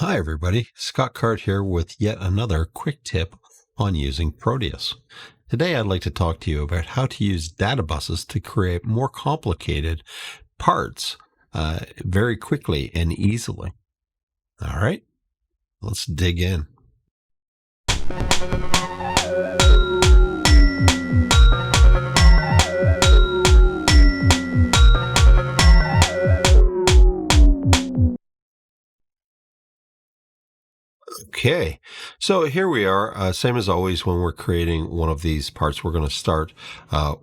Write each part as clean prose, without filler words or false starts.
Hi everybody, Scott Card here with yet another quick tip on using Proteus. Today I'd like to talk to you about how to use data buses to create more complicated parts very quickly and easily. All right, let's dig in. Okay, so here we are. Same as always, when we're creating one of these parts, we're going to start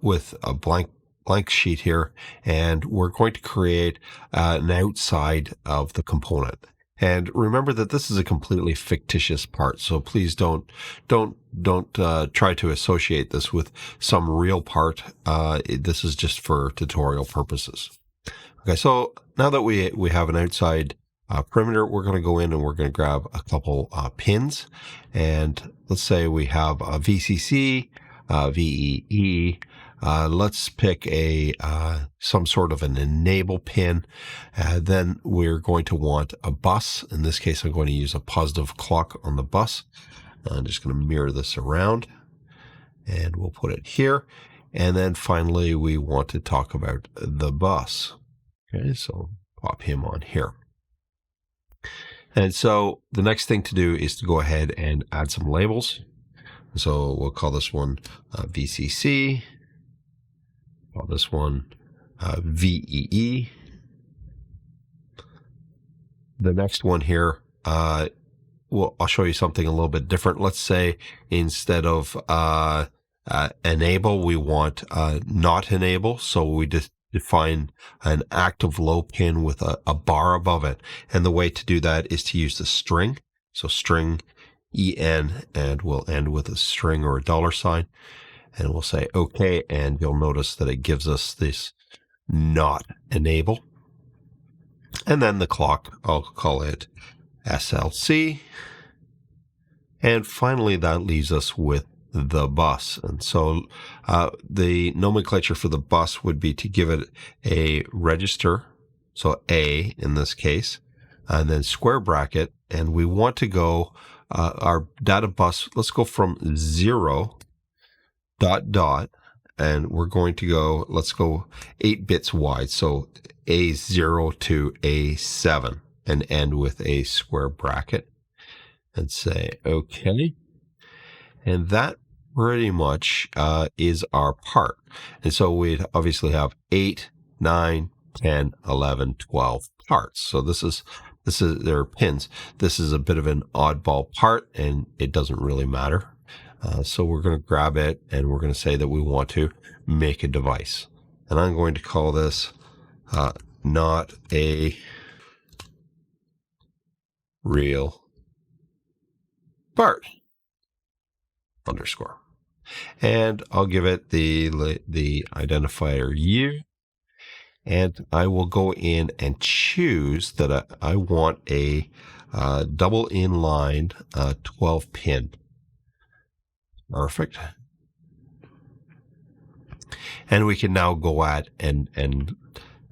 with a blank sheet here, and we're going to create an outside of the component. And remember that this is a completely fictitious part, so please don't try to associate this with some real part. This is just for tutorial purposes. Okay, so now that we have an outside perimeter, we're going to go in and we're going to grab a couple pins. And let's say we have a VCC, VEE. Let's pick some sort of an enable pin. Then we're going to want a bus. In this case, I'm going to use a positive clock on the bus. I'm just going to mirror this around, and we'll put it here. And then finally, we want to talk about the bus. Okay, so pop him on here. And so the next thing to do is to go ahead and add some labels. So we'll call this one VCC, call this one VEE. The next one here, I'll show you something a little bit different. Let's say instead of enable, we want not enable. So we just define an active low pin with a bar above it. And the way to do that is to use the string. So string EN, and we'll end with a string or a $sign. And we'll say OK. And you'll notice that it gives us this not enable. And then the clock, I'll call it SLC. And finally, that leaves us with the bus. And so the nomenclature for the bus would be to give it a register, so A in this case, and then square bracket. And we want to go, our data bus, let's go from 0, ... and we're going to go, let's go 8 bits wide. So A0 to A7, and end with a square bracket, and say OK. And that pretty much is our part. And so we'd obviously have 8, 9, 10, 11, 12 parts. So this is there are pins. This is a bit of an oddball part, and it doesn't really matter. So we're going to grab it, and we're going to say that we want to make a device. And I'm going to call this not a real part underscore. And I'll give it the identifier U, and I will go in and choose that I want a double inlined 12 pin. Perfect. And we can now go at and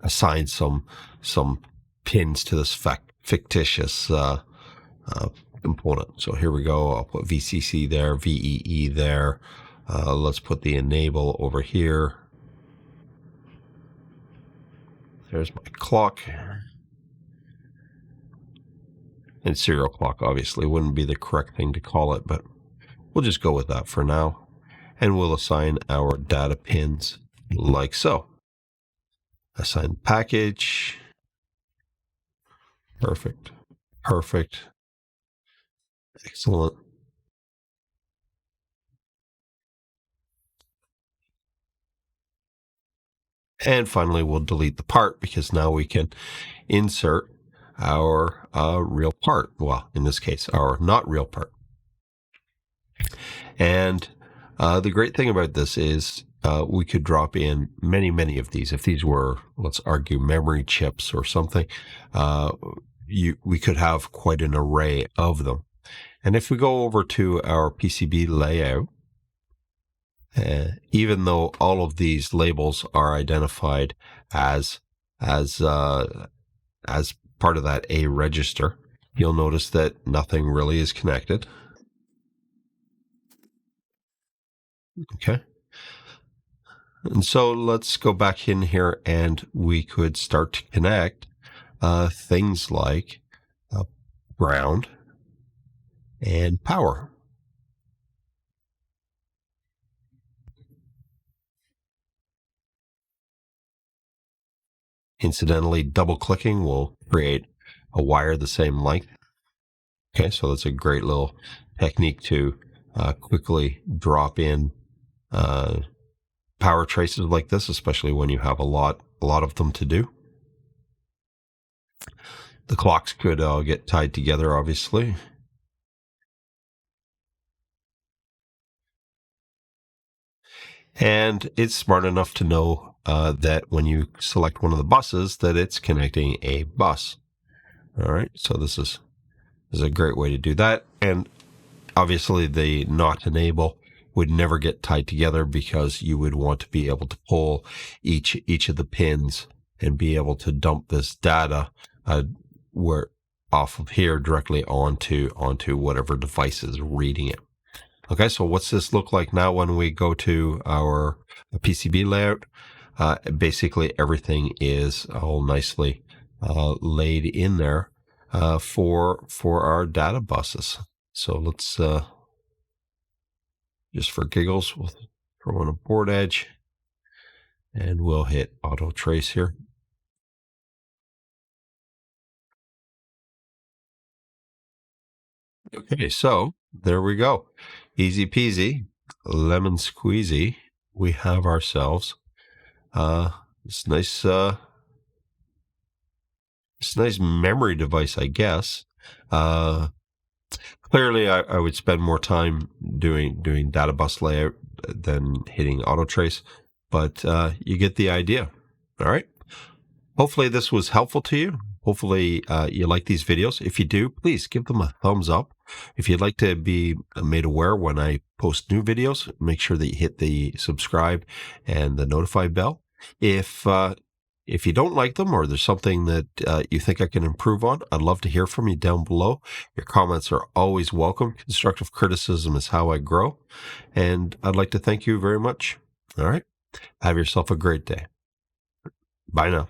assign some pins to this fictitious component. So here we go. I'll put VCC there, VEE there. Let's put the enable over here. There's my clock. And serial clock obviously wouldn't be the correct thing to call it, but we'll just go with that for now. And we'll assign our data pins like so. Assign package. Perfect. Perfect. Excellent. And finally, we'll delete the part, because now we can insert our real part. Well, in this case, our not real part. And the great thing about this is we could drop in many of these. If these were, let's argue, memory chips or something, we could have quite an array of them. And if we go over to our PCB layout, even though all of these labels are identified as part of that A register, you'll notice that nothing really is connected. Okay. And so let's go back in here and we could start to connect things like ground and power. Incidentally, double clicking will create a wire the same length. Okay, so that's a great little technique to quickly drop in power traces like this, especially when you have a lot of them to do. The clocks could get tied together, obviously. And it's smart enough to know that when you select one of the buses, that it's connecting a bus. All right, so this is a great way to do that. And obviously, the not enable would never get tied together because you would want to be able to pull each of the pins and be able to dump this data where off of here directly onto whatever device is reading it. Okay, so what's this look like now when we go to our PCB layout? Basically, everything is all nicely laid in there for our data buses. So let's just for giggles, we'll throw in a board edge, and we'll hit auto trace here. Okay, so there we go. Easy peasy, lemon squeezy. We have ourselves this nice memory device, I guess. Clearly, I would spend more time doing data bus layout than hitting auto trace, but you get the idea. All right. Hopefully this was helpful to you. Hopefully you like these videos. If you do, please give them a thumbs up. If you'd like to be made aware when I post new videos, make sure that you hit the subscribe and the notify bell. If you don't like them or there's something that you think I can improve on, I'd love to hear from you down below. Your comments are always welcome. Constructive criticism is how I grow. And I'd like to thank you very much. All right. Have yourself a great day. Bye now.